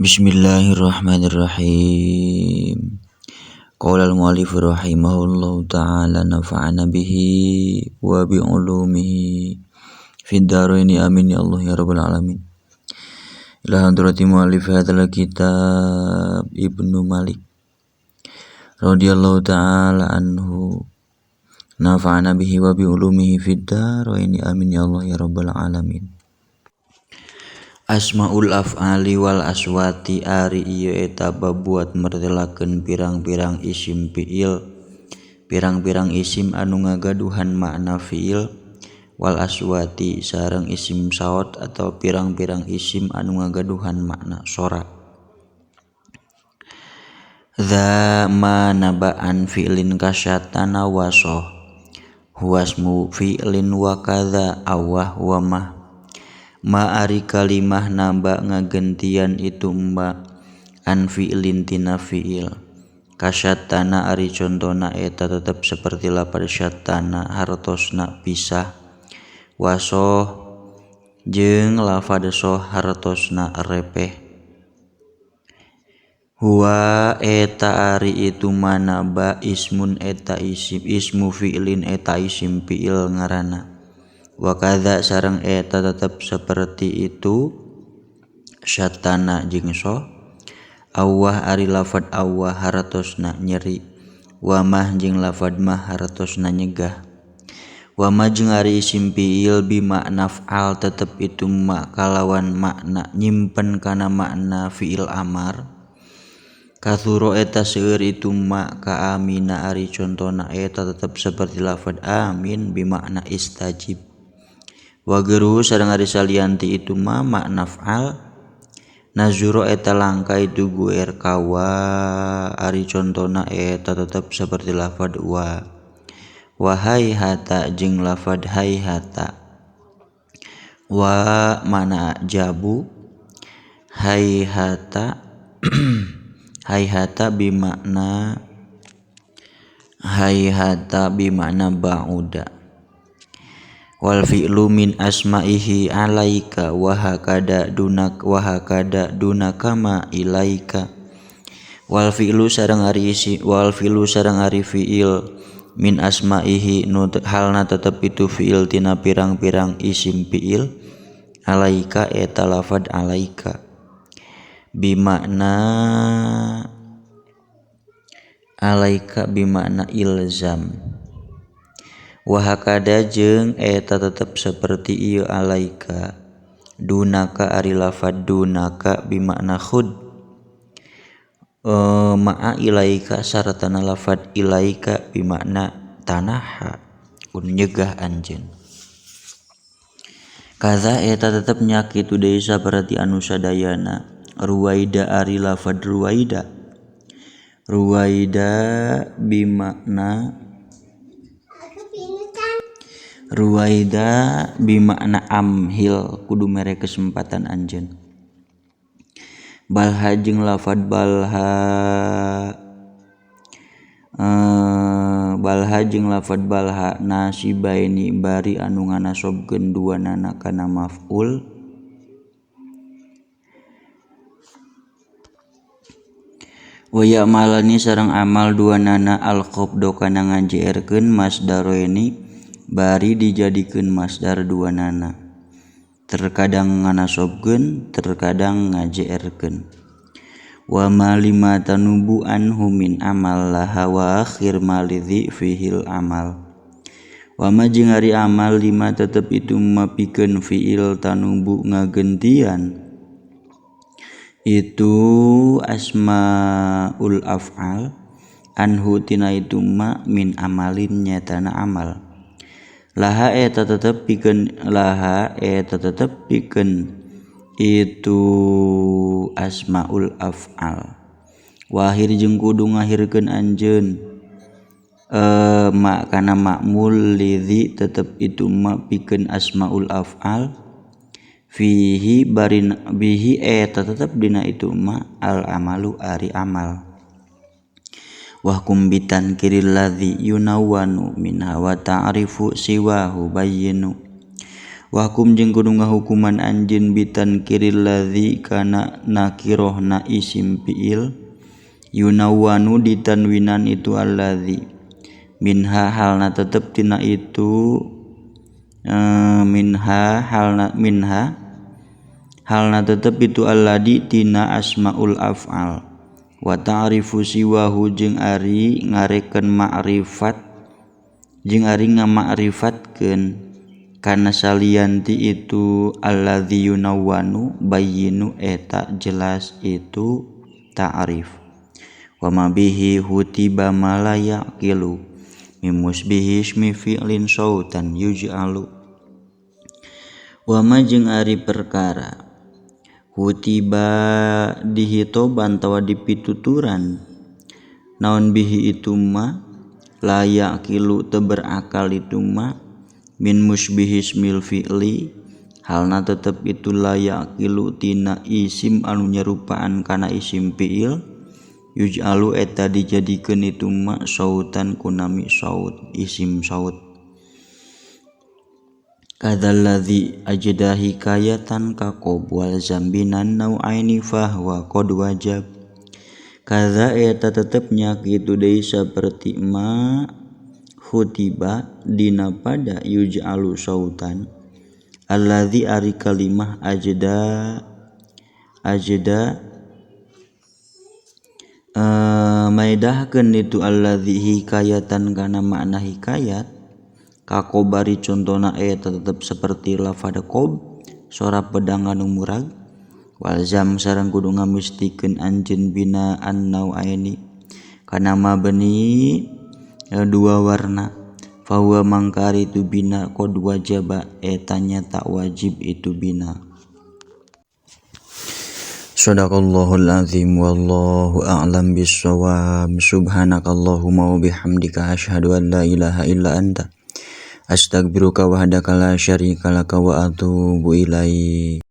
Bismillahirrahmanirrahim. Qala al-mu'allif rahimahullahu ta'ala nafa'ana bihi wa bi ulumihi fid dharaini amin ya Allah ya rabbal alamin. Ila hadrati mu'allif hadzal kitab Ibnu Malik radhiyallahu ta'ala anhu nafa'ana bihi wa bi ulumihi fid dharaini amin ya Allah ya rabbal alamin. Asmaul af'ali wal aswati ari ieu eta babuat mertelakeun pirang-pirang isim fiil, pirang-pirang isim anu ngagaduhan makna fiil, wal aswati sareng isim saot atau pirang-pirang isim anu ngagaduhan makna sora. Dza ma naba'an fi'lin kasyatana wasoh huwasmu fi'lin wa kadza awah wa mah. Ma ari kalimah namba ngagentian itu mba an fi'lin tina fi'il. Kasyatana ari contona eta tetep seperti lapad syatana hartosna pisah. Wasoh jeung lafad soh hartosna repeh. Huwa eta ari itu manaba ismun eta isim ismu fi'lin eta isim fi'il ngaranna. Wa kadza sareng eta tetep seperti itu syatana jeung soh. Awah ari lafad awah hartosna nyeri. Wa mah jeung lafad mah hartosna nyegah. Wa mah jeung ari isim fi'il bi makna fa'al tetep itu ma kalawan makna nyimpen kana makna fi'il amar. Kathuro eta seueur itu ma ka amina ari contona eta tetep seperti lafad amin bi makna istajib. Wa geru sareng ari salianti itu ma makna fa'al. Nazuro eta langka itu guer kawa ari contona eta tetep seperti lafad wa. Wa hayhata jeung lafad hayhata. Wa mana jabu hayhata hayhata bi makna ba'uda. Wal fi'lu min asma'ihi alaika wa hakada dunaka ma ilaika. Wal fi'lu sareng ari fi'il min asma'ihi nu halna tetep itu fi'il tina pirang-pirang isim fi'il. Alaika eta lafad alaika bi makna ilzam. Wahakada jeung eta tetep seperti ieu alaika dunaka ari lafad dunaka bi makna khud. Ma'a ilaika saratana lafad ilaika bi makna tanaha kun nyegah anjeun. Kaza eta tetep nyakitu deui saperti anu sadayana. Ruwaida ari lafad ruwaida bi makna amhil kudu mere kesempatan anjeun. Balha jeung lafad balha nasibaini bari anu nganasobkeun duanana kana maf'ul. Wa ya'malani sareng amal duanana al-qabdo kana ngajeerkeun masdaroini bari dijadikeun masdar duanana. Terkadang nganasobkeun, terkadang ngajeerkeun. Wa ma lima tanubu anhu min amal laha wa akhir malidhi fihil amal. Wa ma jeung ari amal lima tetep itu mapikeun fiil tanubu ngagentian itu asmaul af'al anhu tina itu ma min amalin nyatana amal. Laha eta tetep pikeun itu asmaul af'al. Wahir jeung kudu ngahirkeun anjeun ma kana ma'mul lidzi tetep itu ma pikeun asmaul af'al. Bihi eta tetep dina itu ma al amalu ari amal. Wahkum bitan kiril ladzi yunawwanu minha wa ta'rifu siwahu bayyinu. Wahkum jeung kudu ngahukuman anjeun bitan kiril ladzi kana nakirohna isim fiil yunawwanu ditanwinan itu alladzi minha halna tetep tina itu halna tetep itu alladzi tina asmaul af'al wa ta'rifu siwahu jeung ari ngareken ma'rifat jeung ari ngama'rifatkeun kana salianti itu alladzi yunawwanu bayyinu eta jelas itu ta'rif wa ma bihi hutiba ma la yaqilu mimus bihi ismi fi'lin sautan yuj'alu wa ma jeung ari perkara hutiba dihitoban tawa dipituturan naon bihi itu ma la yaqilu teu berakal itu ma min musbihi ismil fi'li halna tetep itu layak kilu tina isim anu nyerupaan kana isim fi'il yuj'alu eta dijadikeun itu ma sautan kunami saut isim saut kadzalladzi ajda hikayatan kaqob wal zambinan nau'aini fahwa qad wajab kadza eta tetepnya kitu deui saperti ma khutiba dina pada yuj'alu sautan alladzi ari kalimah ajda maidahkeun itu alladzi hikayatan kana makna hikayat kakobari contona eta tetep saperti lafad qob sora pedang anu murag walzam sareng kudu ngamistikeun anjeun bina an-nau'aini kana mabni dua warna fahuwa mangkari itu bina qad wajaba etanya tak wajib itu bina. Shadaqallahul azim wallahu a'lam bissawab. Subhanakallahumma wa bihamdika asyhadu an la ilaha illa anta astaghfiruka wahdaka la syarika laka wa atubu ilaik.